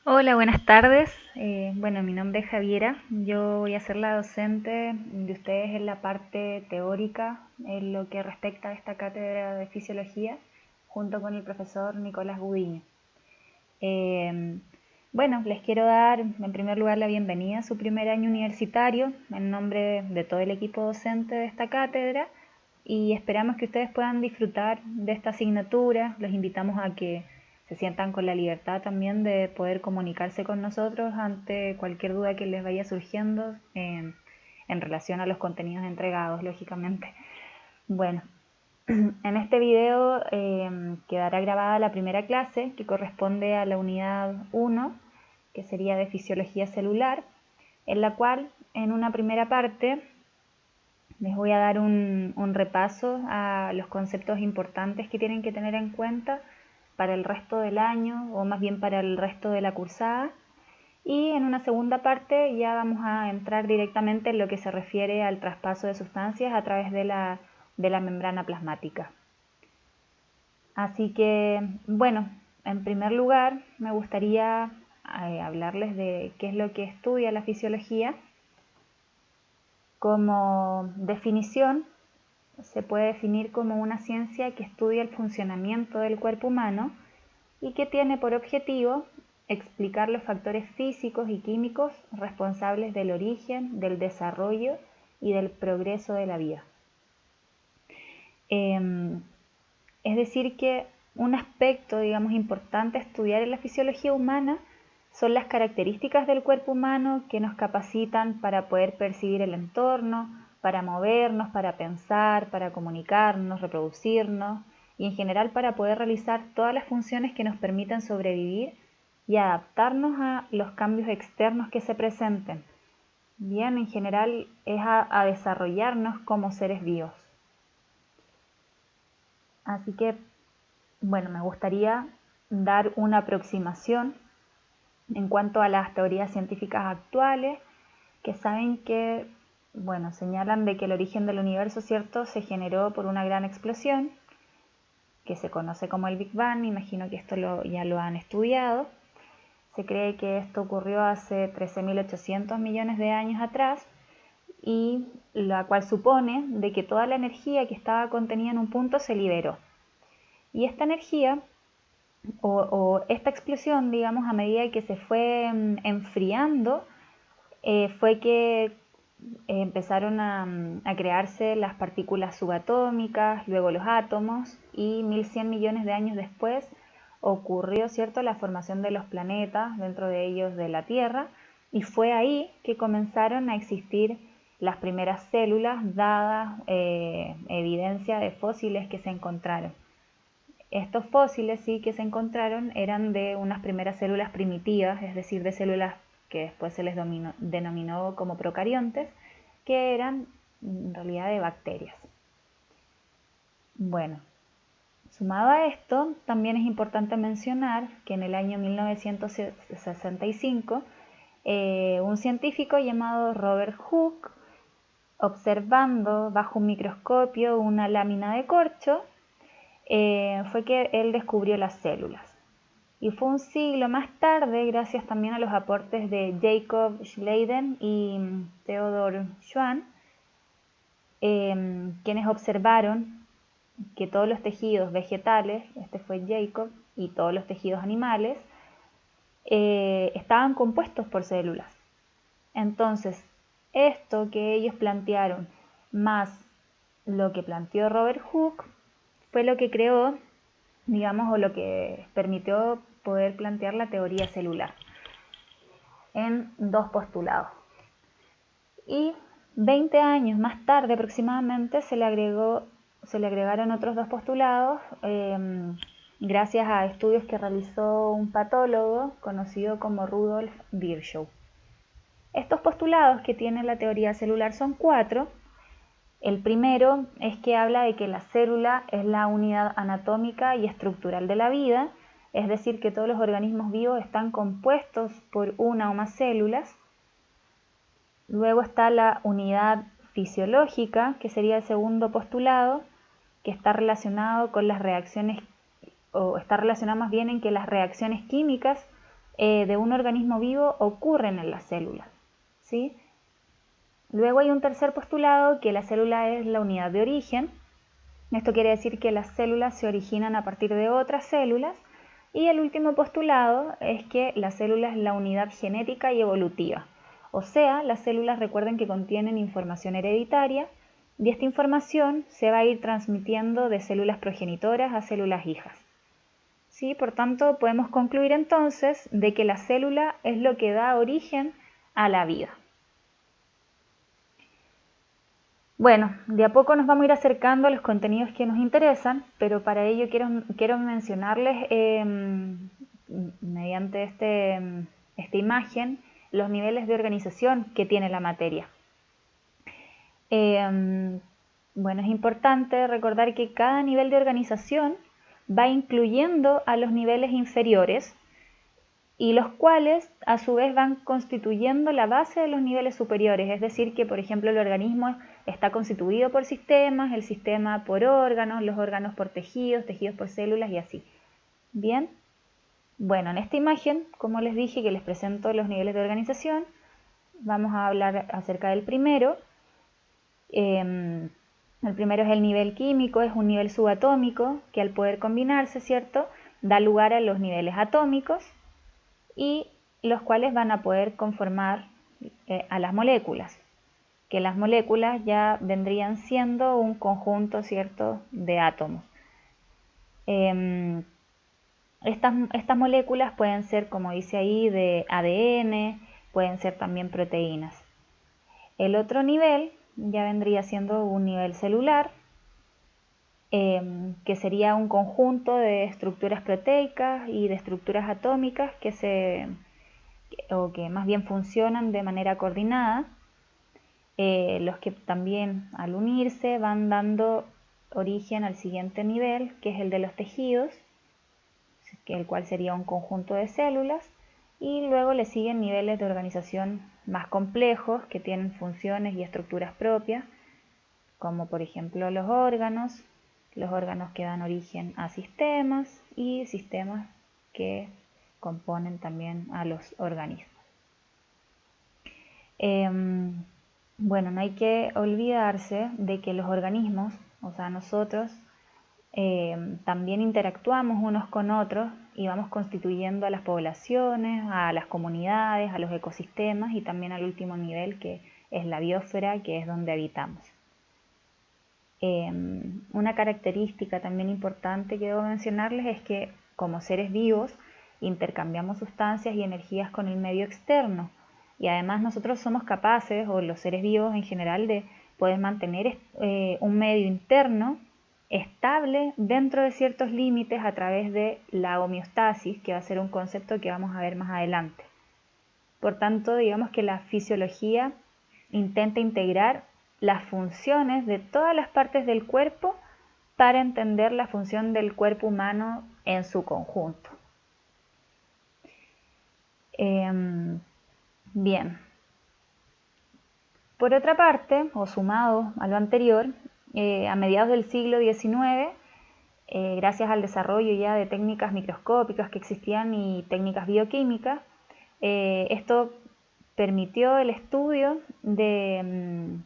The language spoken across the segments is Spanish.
Hola, buenas tardes. Bueno, mi nombre es Javiera. Yo voy a ser la docente de ustedes en la parte teórica, en lo que respecta a esta cátedra de fisiología, junto con el profesor Nicolás Gudiño. Eh, bueno, les quiero dar en primer lugar la bienvenida a su primer año universitario en nombre de todo el equipo docente de esta cátedra y esperamos que ustedes puedan disfrutar de esta asignatura. Los invitamos a que se sientan con la libertad también de poder comunicarse con nosotros ante cualquier duda que les vaya surgiendo en relación a los contenidos entregados, lógicamente. Bueno, en este video quedará grabada la primera clase que corresponde a la unidad 1, que sería de fisiología celular, en la cual en una primera parte les voy a dar un repaso a los conceptos importantes que tienen que tener en cuenta para el resto del año o más bien para el resto de la cursada. Y en una segunda parte ya vamos a entrar directamente en lo que se refiere al traspaso de sustancias a través de la membrana plasmática. Así que, bueno, en primer lugar me gustaría hablarles de qué es lo que estudia la fisiología. Como definición, se puede definir como una ciencia que estudia el funcionamiento del cuerpo humano y que tiene por objetivo explicar los factores físicos y químicos responsables del origen, del desarrollo y del progreso de la vida. Es decir que un aspecto, digamos, importante a estudiar en la fisiología humana son las características del cuerpo humano que nos capacitan para poder percibir el entorno, para movernos, para pensar, para comunicarnos, reproducirnos y en general para poder realizar todas las funciones que nos permitan sobrevivir y adaptarnos a los cambios externos que se presenten. Bien, en general es a desarrollarnos como seres vivos. Así que, bueno, me gustaría dar una aproximación en cuanto a las teorías científicas actuales, que saben que, bueno, señalan de que el origen del universo, ¿cierto?, se generó por una gran explosión, que se conoce como el Big Bang. Imagino que esto ya lo han estudiado. Se cree que esto ocurrió hace 13.800 millones de años atrás, y la cual supone de que toda la energía que estaba contenida en un punto se liberó. Y esta energía o esta explosión, digamos, a medida que se fue enfriando, fue que empezaron a crearse las partículas subatómicas, luego los átomos, y 1100 millones de años después ocurrió, ¿cierto?, la formación de los planetas, dentro de ellos de la Tierra, y fue ahí que comenzaron a existir las primeras células, dadas evidencia de fósiles que se encontraron. Estos fósiles sí que se encontraron eran de unas primeras células primitivas, es decir, de células que después se les denominó como procariontes, que eran en realidad de bacterias. Bueno, sumado a esto, también es importante mencionar que en el año 1965, un científico llamado Robert Hooke, observando bajo un microscopio una lámina de corcho, fue que él descubrió las células. Y fue un siglo más tarde, gracias también a los aportes de Jacob Schleiden y Theodor Schwann, quienes observaron que todos los tejidos vegetales, este fue Jacob, y todos los tejidos animales, estaban compuestos por células. Entonces, esto que ellos plantearon, más lo que planteó Robert Hooke, fue lo que creó, digamos, o lo que permitió poder plantear la teoría celular en dos postulados. Y 20 años más tarde aproximadamente se le agregaron otros dos postulados gracias a estudios que realizó un patólogo conocido como Rudolf Virchow. Estos postulados que tiene la teoría celular son cuatro. El primero es que habla de que la célula es la unidad anatómica y estructural de la vida, es decir, que todos los organismos vivos están compuestos por una o más células. Luego está la unidad fisiológica, que sería el segundo postulado, que está relacionado con las reacciones, o está relacionado más bien en que las reacciones químicas de un organismo vivo ocurren en las células, ¿sí? Luego hay un tercer postulado, que la célula es la unidad de origen. Esto quiere decir que las células se originan a partir de otras células. Y el último postulado es que la célula es la unidad genética y evolutiva. O sea, las células, recuerden que contienen información hereditaria y esta información se va a ir transmitiendo de células progenitoras a células hijas. ¿Sí? Por tanto, podemos concluir entonces de que la célula es lo que da origen a la vida. Bueno, de a poco nos vamos a ir acercando a los contenidos que nos interesan, pero para ello quiero mencionarles mediante esta imagen los niveles de organización que tiene la materia. Bueno, es importante recordar que cada nivel de organización va incluyendo a los niveles inferiores y los cuales a su vez van constituyendo la base de los niveles superiores, es decir que por ejemplo el organismo está constituido por sistemas, el sistema por órganos, los órganos por tejidos, tejidos por células y así. Bien, bueno, en esta imagen, como les dije que les presento los niveles de organización, vamos a hablar acerca del primero. El primero es el nivel químico, es un nivel subatómico que al poder combinarse, ¿cierto?, da lugar a los niveles atómicos y los cuales van a poder conformar a las moléculas, que las moléculas ya vendrían siendo un conjunto, ¿cierto?, de átomos. Estas moléculas pueden ser, como dice ahí, de ADN, pueden ser también proteínas. El otro nivel ya vendría siendo un nivel celular, que sería un conjunto de estructuras proteicas y de estructuras atómicas que más bien funcionan de manera coordinada, los que también al unirse van dando origen al siguiente nivel, que es el de los tejidos, el cual sería un conjunto de células, y luego le siguen niveles de organización más complejos que tienen funciones y estructuras propias, como por ejemplo los órganos que dan origen a sistemas y sistemas que componen también a los organismos. Bueno, no hay que olvidarse de que los organismos, o sea, nosotros, también interactuamos unos con otros y vamos constituyendo a las poblaciones, a las comunidades, a los ecosistemas y también al último nivel, que es la biosfera, que es donde habitamos. Una característica también importante que debo mencionarles es que como seres vivos intercambiamos sustancias y energías con el medio externo y además nosotros somos capaces, o los seres vivos en general, de poder mantener un medio interno estable dentro de ciertos límites a través de la homeostasis, que va a ser un concepto que vamos a ver más adelante. Por tanto, digamos que la fisiología intenta integrar las funciones de todas las partes del cuerpo para entender la función del cuerpo humano en su conjunto. Bien. Por otra parte, o sumado a lo anterior, a mediados del siglo XIX, gracias al desarrollo ya de técnicas microscópicas que existían y técnicas bioquímicas, esto permitió el estudio de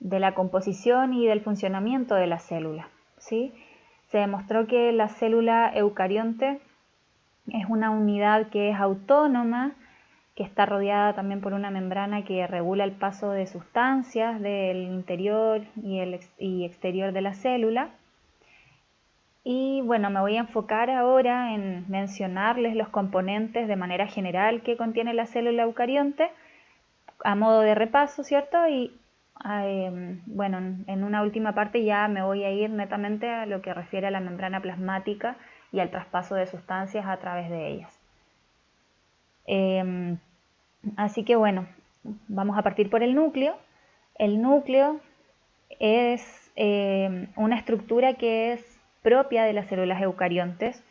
la composición y del funcionamiento de la célula, ¿sí? Se demostró que la célula eucarionte es una unidad que es autónoma, que está rodeada también por una membrana que regula el paso de sustancias del interior y exterior de la célula. Y bueno, me voy a enfocar ahora en mencionarles los componentes de manera general que contiene la célula eucarionte, a modo de repaso, ¿cierto? Y bueno, en una última parte ya me voy a ir netamente a lo que refiere a la membrana plasmática y al traspaso de sustancias a través de ellas. Así que bueno, vamos a partir por el núcleo. El núcleo es una estructura que es propia de las células eucariontes.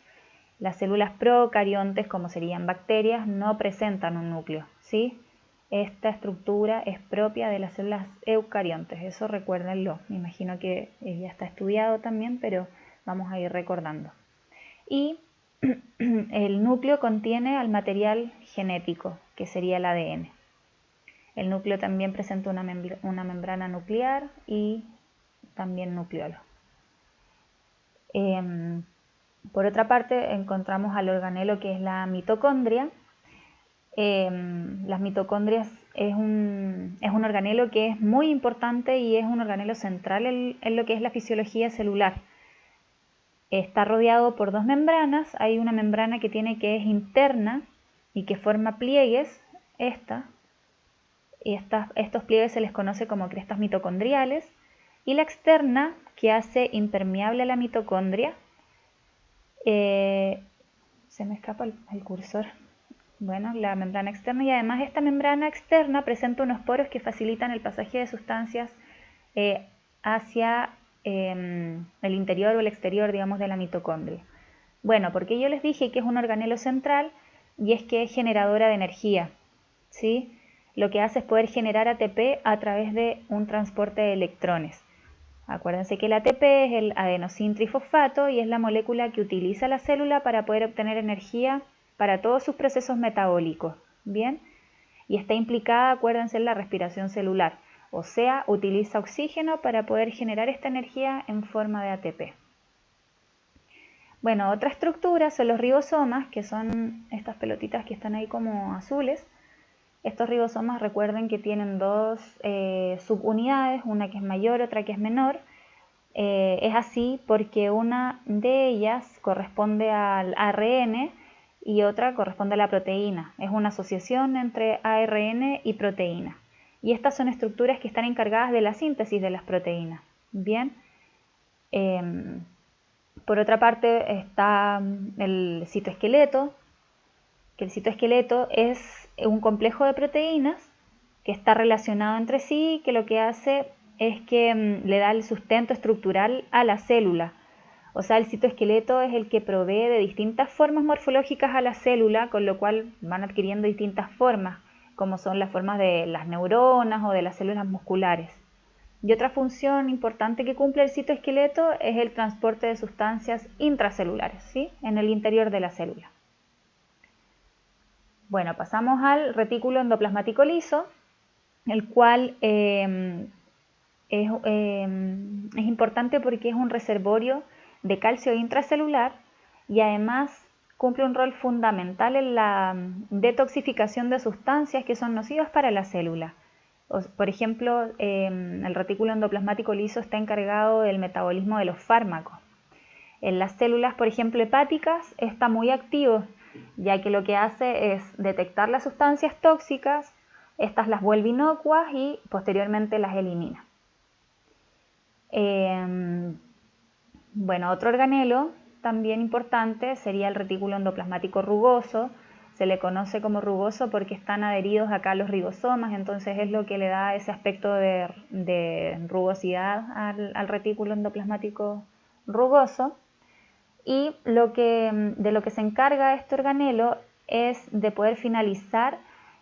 Las células procariontes, como serían bacterias, no presentan un núcleo, ¿sí? Esta estructura es propia de las células eucariontes, eso recuérdenlo. Me imagino que ya está estudiado también, pero vamos a ir recordando. Y el núcleo contiene al material genético, que sería el ADN. El núcleo también presenta una membrana nuclear y también nucleolo. Por otra parte, encontramos al organelo que es la mitocondria. Las mitocondrias es un organelo que es muy importante y es un organelo central en lo que es la fisiología celular. Está rodeado por dos membranas. Hay una membrana que es interna y que forma pliegues. Estos pliegues se les conoce como crestas mitocondriales. Y la externa, que hace impermeable a la mitocondria. Se me escapa el cursor. Bueno, la membrana externa, y además esta membrana externa presenta unos poros que facilitan el pasaje de sustancias hacia el interior o el exterior, digamos, de la mitocondria. Bueno, porque yo les dije que es un organelo central y es que es generadora de energía, ¿sí? Lo que hace es poder generar ATP a través de un transporte de electrones. Acuérdense que el ATP es el adenosín trifosfato y es la molécula que utiliza la célula para poder obtener energía para todos sus procesos metabólicos, ¿bien? Y está implicada, acuérdense, en la respiración celular, o sea, utiliza oxígeno para poder generar esta energía en forma de ATP. Bueno, otra estructura son los ribosomas, que son estas pelotitas que están ahí como azules. Estos ribosomas, recuerden que tienen dos subunidades, una que es mayor, otra que es menor. Es así porque una de ellas corresponde al ARN y otra corresponde a la proteína. Es una asociación entre ARN y proteína. Y estas son estructuras que están encargadas de la síntesis de las proteínas. Bien. Por otra parte está el citoesqueleto, que el citoesqueleto es un complejo de proteínas que está relacionado entre sí, que lo que hace es que le da el sustento estructural a la célula. O sea, el citoesqueleto es el que provee de distintas formas morfológicas a la célula, con lo cual van adquiriendo distintas formas, como son las formas de las neuronas o de las células musculares. Y otra función importante que cumple el citoesqueleto es el transporte de sustancias intracelulares, ¿sí? En el interior de la célula. Bueno, pasamos al retículo endoplasmático liso, el cual es importante porque es un reservorio de calcio intracelular y además cumple un rol fundamental en la detoxificación de sustancias que son nocivas para la célula. Por ejemplo, el retículo endoplasmático liso está encargado del metabolismo de los fármacos. En las células, por ejemplo, hepáticas, está muy activo, ya que lo que hace es detectar las sustancias tóxicas, estas las vuelve inocuas y posteriormente las elimina. Bueno, otro organelo también importante sería el retículo endoplasmático rugoso. Se le conoce como rugoso porque están adheridos acá los ribosomas, entonces es lo que le da ese aspecto de rugosidad al retículo endoplasmático rugoso. Y de lo que se encarga este organelo es de poder finalizar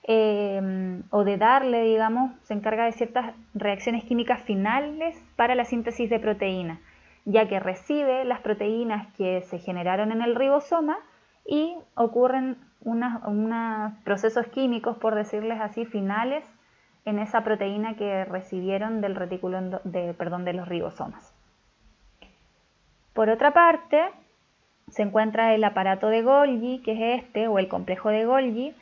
o de darle, digamos, se encarga de ciertas reacciones químicas finales para la síntesis de proteínas, ya que recibe las proteínas que se generaron en el ribosoma y ocurren unos procesos químicos, por decirles así, finales en esa proteína que recibieron del retículo de los ribosomas. Por otra parte, se encuentra el aparato de Golgi, que es o el complejo de Golgi,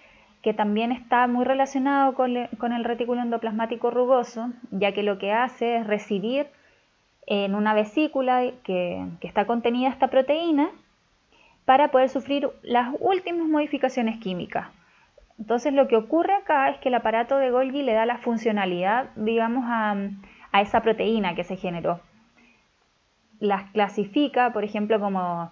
que también está muy relacionado con el retículo endoplasmático rugoso, ya que lo que hace es recibir en una vesícula que está contenida esta proteína para poder sufrir las últimas modificaciones químicas. Entonces lo que ocurre acá es que el aparato de Golgi le da la funcionalidad, digamos, a esa proteína que se generó. Las clasifica, por ejemplo, como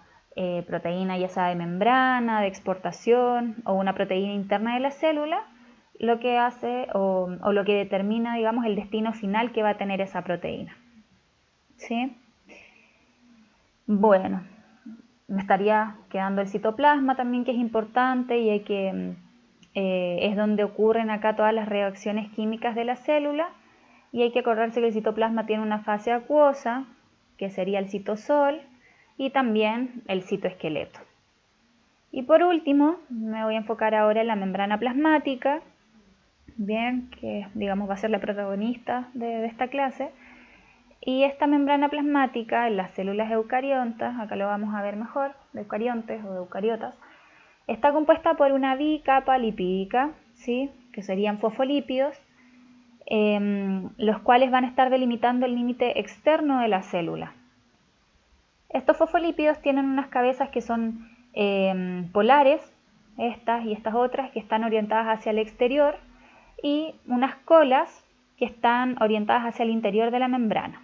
proteína ya sea de membrana, de exportación o una proteína interna de la célula, lo que hace o lo que determina, digamos, el destino final que va a tener esa proteína. ¿Sí? Bueno, me estaría quedando el citoplasma también, que es importante y es donde ocurren acá todas las reacciones químicas de la célula, y hay que acordarse que el citoplasma tiene una fase acuosa, que sería el citosol, y también el citoesqueleto. Y por último, me voy a enfocar ahora en la membrana plasmática, bien, que digamos va a ser la protagonista de esta clase. Y esta membrana plasmática en las células eucariontas, acá lo vamos a ver mejor, de eucariontes o de eucariotas, está compuesta por una bicapa lipídica, ¿sí? Que serían fosfolípidos, los cuales van a estar delimitando el límite externo de la célula. Estos fosfolípidos tienen unas cabezas que son polares, estas y estas otras, que están orientadas hacia el exterior, y unas colas que están orientadas hacia el interior de la membrana.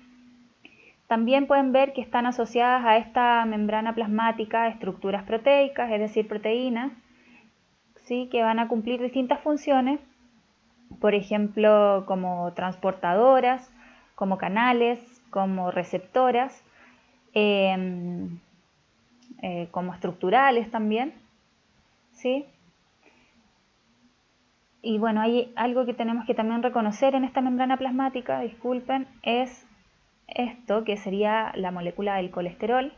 También pueden ver que están asociadas a esta membrana plasmática estructuras proteicas, es decir, proteínas, ¿sí? Que van a cumplir distintas funciones, por ejemplo, como transportadoras, como canales, como receptoras, como estructurales también, ¿sí? Y bueno, hay algo que tenemos que también reconocer en esta membrana plasmática, disculpen, es esto que sería la molécula del colesterol,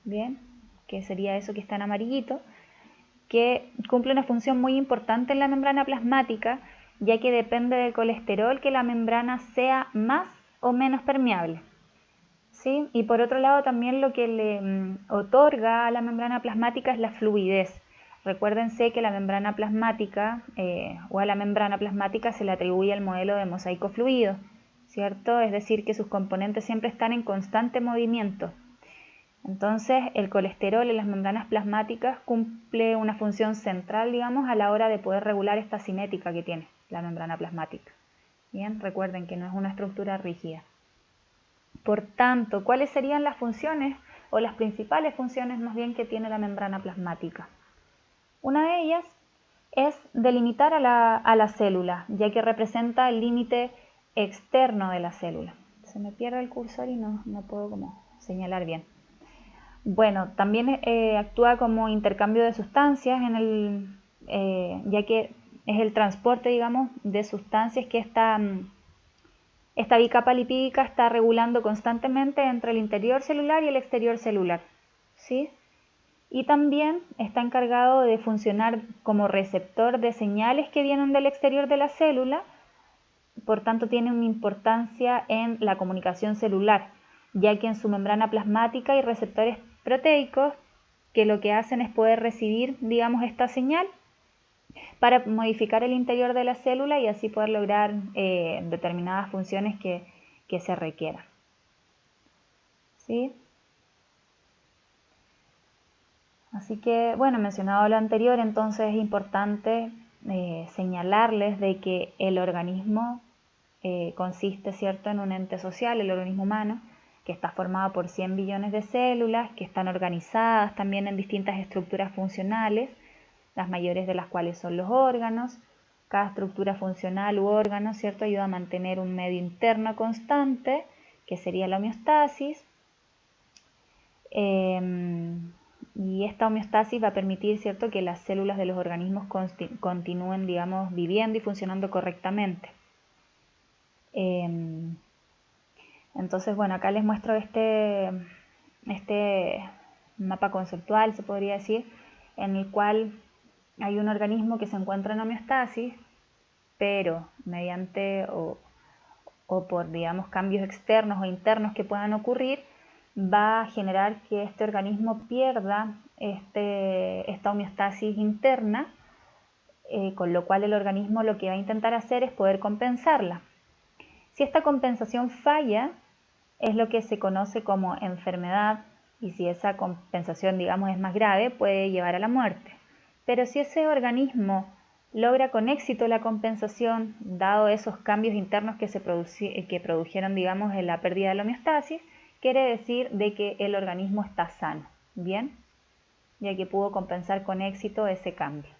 bien, que sería eso que está en amarillito, que cumple una función muy importante en la membrana plasmática, ya que depende del colesterol que la membrana sea más o menos permeable, ¿sí? Y por otro lado también lo que le otorga a la membrana plasmática es la fluidez. Recuérdense que la membrana plasmática o a la membrana plasmática se le atribuye el modelo de mosaico fluido, ¿cierto? Es decir, que sus componentes siempre están en constante movimiento. Entonces, el colesterol en las membranas plasmáticas cumple una función central, digamos, a la hora de poder regular esta cinética que tiene la membrana plasmática. Bien, recuerden que no es una estructura rígida. Por tanto, ¿cuáles serían las funciones o las principales funciones más bien que tiene la membrana plasmática? Una de ellas es delimitar a la célula, ya que representa el límite externo de la célula. Se me pierde el cursor y no puedo como señalar bien. Bueno, también actúa como intercambio de sustancias, ya que es el transporte, digamos, de sustancias que esta bicapa lipídica está regulando constantemente entre el interior celular y el exterior celular, ¿sí? Y también está encargado de funcionar como receptor de señales que vienen del exterior de la célula, por tanto tiene una importancia en la comunicación celular, ya que en su membrana plasmática hay receptores proteicos que lo que hacen es poder recibir, digamos, esta señal para modificar el interior de la célula y así poder lograr determinadas funciones que se requieran. ¿Sí? Así que, bueno, mencionado lo anterior, entonces es importante señalarles de que el organismo consiste, ¿cierto?, en un ente social, el organismo humano, que está formado por 100 billones de células, que están organizadas también en distintas estructuras funcionales, las mayores de las cuales son los órganos. Cada estructura funcional u órgano, ¿cierto?, ayuda a mantener un medio interno constante, que sería la homeostasis. Y esta homeostasis va a permitir, ¿cierto?, que las células de los organismos continúen, digamos, viviendo y funcionando correctamente. Entonces, bueno, acá les muestro este mapa conceptual, se podría decir, en el cual hay un organismo que se encuentra en homeostasis, pero mediante o por, digamos, cambios externos o internos que puedan ocurrir, va a generar que este organismo pierda esta homeostasis interna, con lo cual el organismo lo que va a intentar hacer es poder compensarla. Si esta compensación falla, es lo que se conoce como enfermedad, y si esa compensación, digamos, es más grave, puede llevar a la muerte. Pero si ese organismo logra con éxito la compensación, dado esos cambios internos que produjeron, digamos, en la pérdida de la homeostasis, quiere decir de que el organismo está sano, ¿bien? Ya que pudo compensar con éxito ese cambio.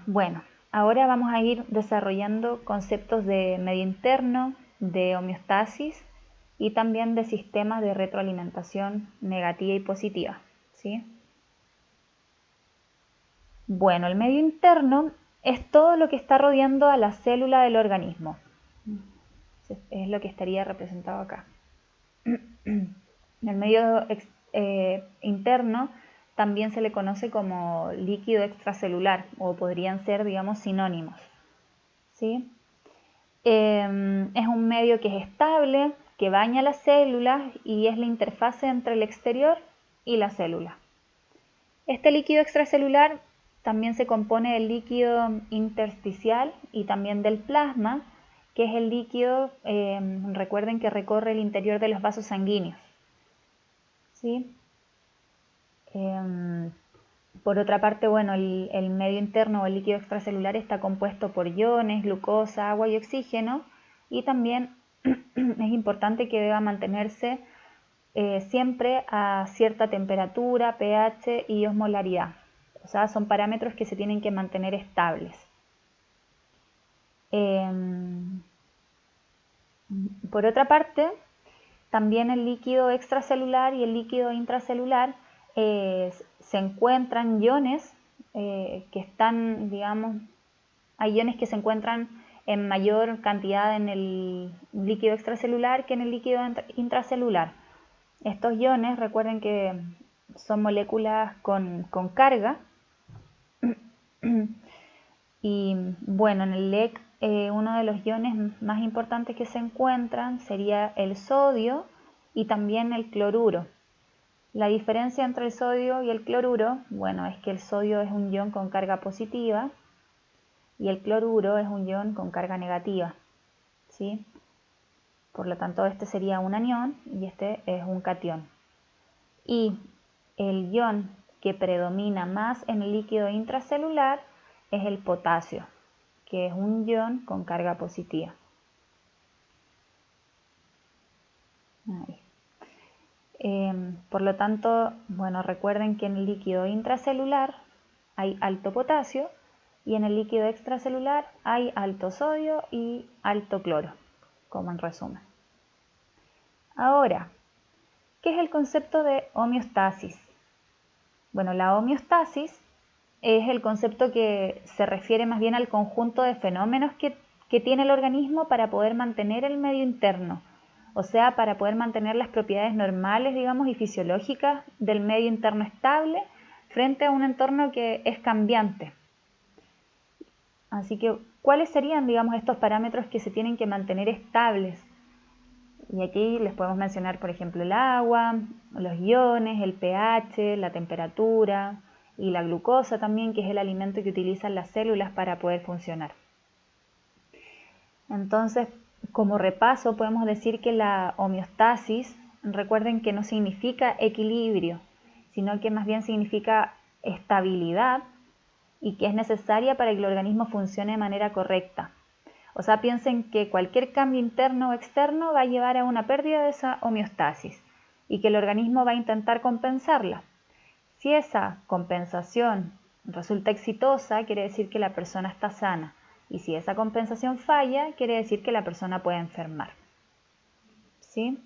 Bueno, ahora vamos a ir desarrollando conceptos de medio interno, de homeostasis y también de sistemas de retroalimentación negativa y positiva, ¿sí? Bueno, el medio interno es todo lo que está rodeando a la célula del organismo. Es lo que estaría representado acá. El medio interno también se le conoce como líquido extracelular o podrían ser, digamos, sinónimos, ¿sí? Es un medio que es estable, que baña las células y es la interfase entre el exterior y la célula. Este líquido extracelular también se compone del líquido intersticial y también del plasma, que es el líquido, recuerden que recorre el interior de los vasos sanguíneos, ¿sí? Por otra parte, bueno, el medio interno o el líquido extracelular está compuesto por iones, glucosa, agua y oxígeno, y también es importante que deba mantenerse siempre a cierta temperatura, pH y osmolaridad. O sea, son parámetros que se tienen que mantener estables. Por otra parte, también el líquido extracelular y el líquido intracelular se encuentran iones que están, digamos, hay iones que se encuentran en mayor cantidad en el líquido extracelular que en el líquido intracelular. Estos iones, recuerden que son moléculas con carga y bueno, en el LEC uno de los iones más importantes que se encuentran sería el sodio y también el cloruro. La diferencia entre el sodio y el cloruro, bueno, es que el sodio es un ion con carga positiva y el cloruro es un ion con carga negativa, ¿sí? Por lo tanto, este sería un anión y este es un catión. Y el ion que predomina más en el líquido intracelular es el potasio, que es un ion con carga positiva. Ahí. Por lo tanto, bueno, recuerden que en el líquido intracelular hay alto potasio y en el líquido extracelular hay alto sodio y alto cloro, como en resumen. Ahora, ¿qué es el concepto de homeostasis? Bueno, la homeostasis es el concepto que se refiere más bien al conjunto de fenómenos que tiene el organismo para poder mantener el medio interno, o sea, para poder mantener las propiedades normales, digamos, y fisiológicas del medio interno estable frente a un entorno que es cambiante. Así que, ¿cuáles serían, digamos, estos parámetros que se tienen que mantener estables? Y aquí les podemos mencionar, por ejemplo, el agua, los iones, el pH, la temperatura y la glucosa también, que es el alimento que utilizan las células para poder funcionar. Entonces, como repaso, podemos decir que la homeostasis, recuerden que no significa equilibrio, sino que más bien significa estabilidad y que es necesaria para que el organismo funcione de manera correcta. O sea, piensen que cualquier cambio interno o externo va a llevar a una pérdida de esa homeostasis y que el organismo va a intentar compensarla. Si esa compensación resulta exitosa, quiere decir que la persona está sana. Y si esa compensación falla, quiere decir que la persona puede enfermar. ¿Sí?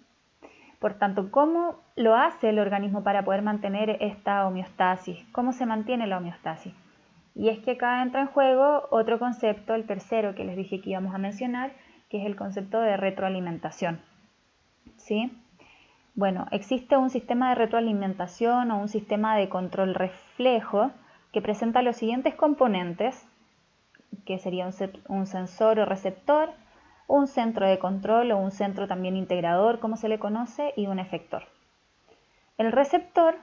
Por tanto, ¿cómo lo hace el organismo para poder mantener esta homeostasis? ¿Cómo se mantiene la homeostasis? Y es que acá entra en juego otro concepto, el tercero que les dije que íbamos a mencionar, que es el concepto de retroalimentación. ¿Sí? Bueno, existe un sistema de retroalimentación o un sistema de control reflejo que presenta los siguientes componentes, que sería un sensor o receptor, un centro de control o un centro también integrador, como se le conoce, y un efector. El receptor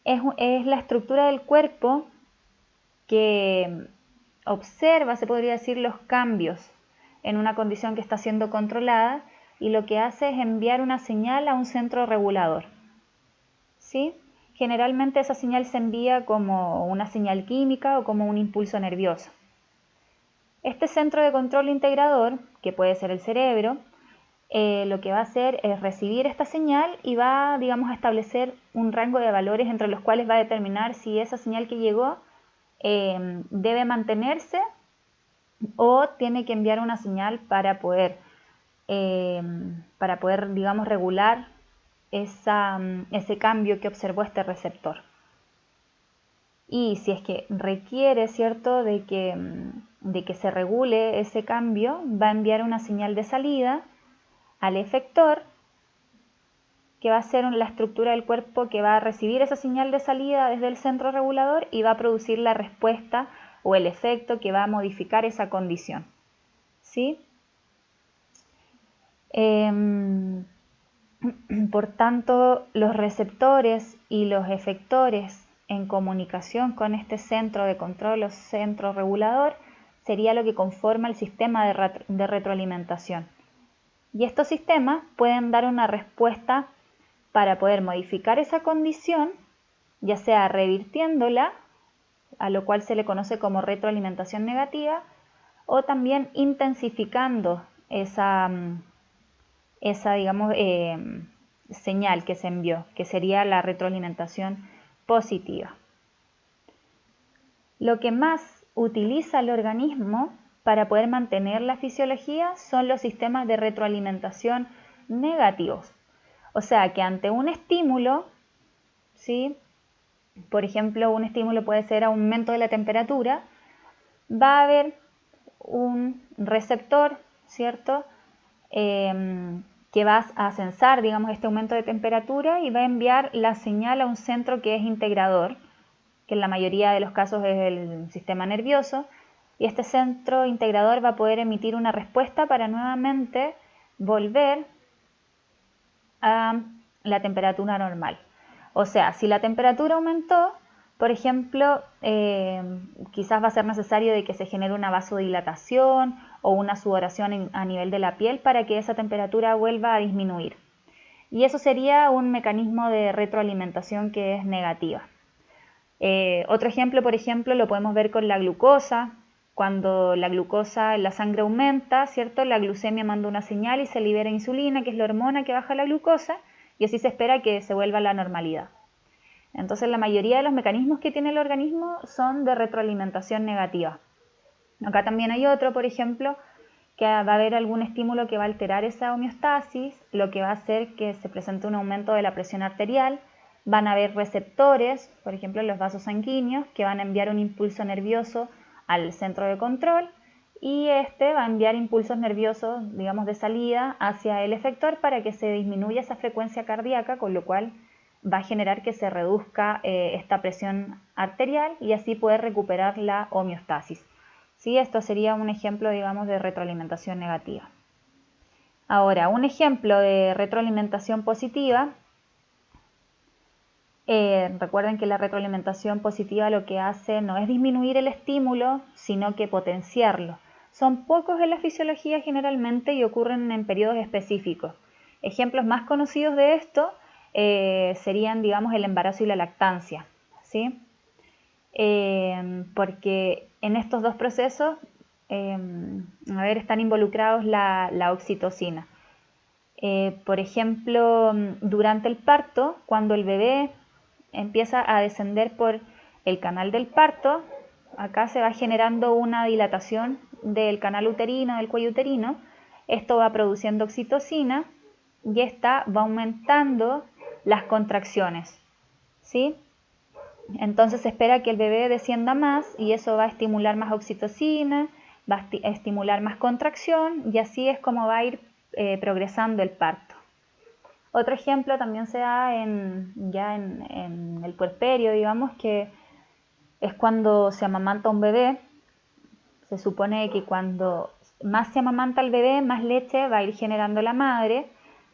es la estructura del cuerpo que observa, se podría decir, los cambios en una condición que está siendo controlada y lo que hace es enviar una señal a un centro regulador. ¿Sí? Generalmente esa señal se envía como una señal química o como un impulso nervioso. Este centro de control integrador, que puede ser el cerebro, lo que va a hacer es recibir esta señal y va, digamos, a establecer un rango de valores entre los cuales va a determinar si esa señal que llegó debe mantenerse o tiene que enviar una señal para poder, digamos, regular ese cambio que observó este receptor. Y si es que requiere, ¿cierto?, de que se regule ese cambio, va a enviar una señal de salida al efector que va a ser la estructura del cuerpo que va a recibir esa señal de salida desde el centro regulador y va a producir la respuesta o el efecto que va a modificar esa condición. ¿Sí? Por tanto, los receptores y los efectores en comunicación con este centro de control o centro regulador sería lo que conforma el sistema de retroalimentación. Y estos sistemas pueden dar una respuesta para poder modificar esa condición, ya sea revirtiéndola, a lo cual se le conoce como retroalimentación negativa, o también intensificando esa digamos, señal que se envió, que sería la retroalimentación positiva. Lo que más utiliza el organismo para poder mantener la fisiología son los sistemas de retroalimentación negativos. O sea que ante un estímulo, ¿sí? Por ejemplo, un estímulo puede ser aumento de la temperatura, va a haber un receptor, ¿cierto? Que va a sensar, digamos, este aumento de temperatura y va a enviar la señal a un centro que es integrador, que en la mayoría de los casos es el sistema nervioso, y este centro integrador va a poder emitir una respuesta para nuevamente volver a la temperatura normal. O sea, si la temperatura aumentó, por ejemplo, quizás va a ser necesario de que se genere una vasodilatación o una sudoración a nivel de la piel para que esa temperatura vuelva a disminuir. Y eso sería un mecanismo de retroalimentación que es negativa. Otro ejemplo, por ejemplo, lo podemos ver con la glucosa. Cuando la glucosa en la sangre aumenta, ¿cierto? La glucemia manda una señal y se libera insulina, que es la hormona que baja la glucosa, y así se espera que se vuelva a la normalidad. Entonces, la mayoría de los mecanismos que tiene el organismo son de retroalimentación negativa. Acá también hay otro, por ejemplo, que va a haber algún estímulo que va a alterar esa homeostasis, lo que va a hacer que se presente un aumento de la presión arterial. Van a haber receptores, por ejemplo, en los vasos sanguíneos, que van a enviar un impulso nervioso al centro de control y este va a enviar impulsos nerviosos, digamos, de salida hacia el efector para que se disminuya esa frecuencia cardíaca, con lo cual va a generar que se reduzca esta presión arterial y así poder recuperar la homeostasis. ¿Sí? Esto sería un ejemplo, digamos, de retroalimentación negativa. Ahora, un ejemplo de retroalimentación positiva. Recuerden que la retroalimentación positiva lo que hace no es disminuir el estímulo, sino que potenciarlo. Son pocos en la fisiología generalmente y ocurren en periodos específicos. Ejemplos más conocidos de esto serían, digamos, el embarazo y la lactancia, ¿sí? Porque en estos dos procesos están involucrados la oxitocina. Por ejemplo, durante el parto, cuando el bebé empieza a descender por el canal del parto, acá se va generando una dilatación del canal uterino, del cuello uterino. Esto va produciendo oxitocina y esta va aumentando las contracciones, ¿sí? Entonces se espera que el bebé descienda más y eso va a estimular más oxitocina, va a estimular más contracción y así es como va a ir progresando el parto. Otro ejemplo también se da ya en el puerperio, digamos, que es cuando se amamanta un bebé. Se supone que cuando más se amamanta el bebé, más leche va a ir generando la madre,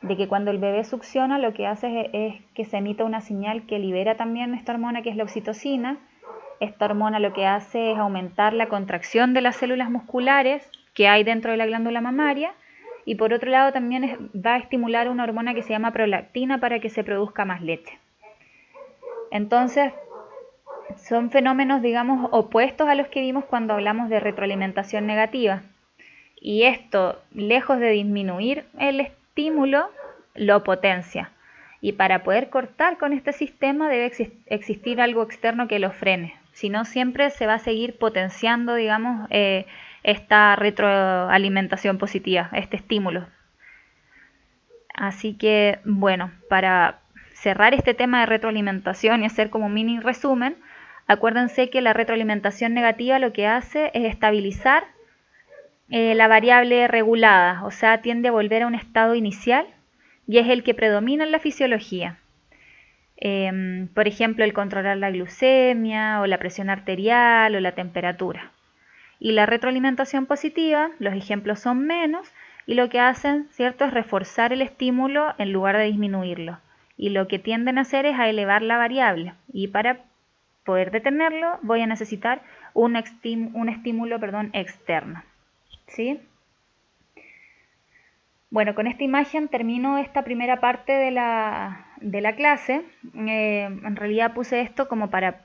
de que cuando el bebé succiona lo que hace es que se emita una señal que libera también esta hormona que es la oxitocina. Esta hormona lo que hace es aumentar la contracción de las células musculares que hay dentro de la glándula mamaria y por otro lado también va a estimular una hormona que se llama prolactina para que se produzca más leche. Entonces, son fenómenos, digamos, opuestos a los que vimos cuando hablamos de retroalimentación negativa. Y esto, lejos de disminuir el estímulo, lo potencia. Y para poder cortar con este sistema debe existir algo externo que lo frene. Si no, siempre se va a seguir potenciando, digamos, esta retroalimentación positiva, este estímulo. Así que, bueno, para cerrar este tema de retroalimentación y hacer como un mini resumen, acuérdense que la retroalimentación negativa lo que hace es estabilizar la variable regulada, o sea, tiende a volver a un estado inicial y es el que predomina en la fisiología. Por ejemplo, el controlar la glucemia o la presión arterial o la temperatura. Y la retroalimentación positiva, los ejemplos son menos y lo que hacen, ¿cierto?, es reforzar el estímulo en lugar de disminuirlo. Y lo que tienden a hacer es a elevar la variable. Y para poder detenerlo voy a necesitar un estímulo, externo. ¿Sí? Bueno, con esta imagen termino esta primera parte de la clase. En realidad puse esto como para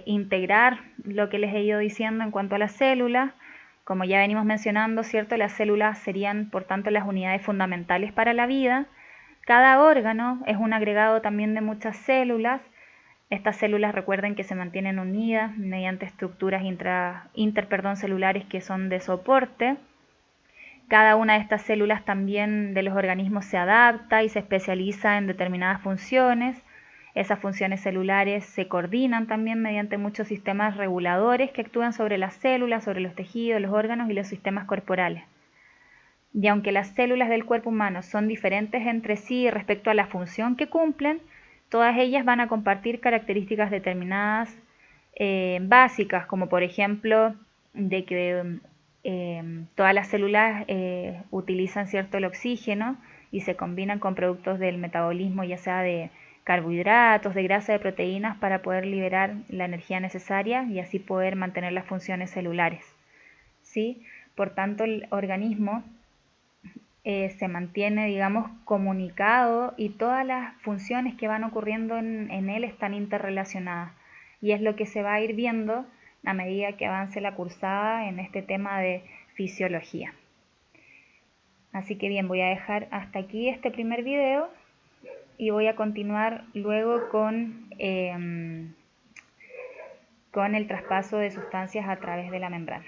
integrar lo que les he ido diciendo en cuanto a las células. Como ya venimos mencionando, ¿cierto? Las células serían, por tanto, las unidades fundamentales para la vida. Cada órgano es un agregado también de muchas células. Estas células, recuerden que se mantienen unidas mediante estructuras celulares que son de soporte. Cada una de estas células también de los organismos se adapta y se especializa en determinadas funciones. Esas funciones celulares se coordinan también mediante muchos sistemas reguladores que actúan sobre las células, sobre los tejidos, los órganos y los sistemas corporales. Y aunque las células del cuerpo humano son diferentes entre sí respecto a la función que cumplen, todas ellas van a compartir características determinadas básicas, como por ejemplo de que todas las células utilizan cierto el oxígeno y se combinan con productos del metabolismo, ya sea de carbohidratos, de grasa, de proteínas, para poder liberar la energía necesaria y así poder mantener las funciones celulares. ¿Sí? Por tanto, el organismo se mantiene, digamos, comunicado y todas las funciones que van ocurriendo en él están interrelacionadas. Y es lo que se va a ir viendo a medida que avance la cursada en este tema de fisiología. Así que bien, voy a dejar hasta aquí este primer video y voy a continuar luego con el traspaso de sustancias a través de la membrana.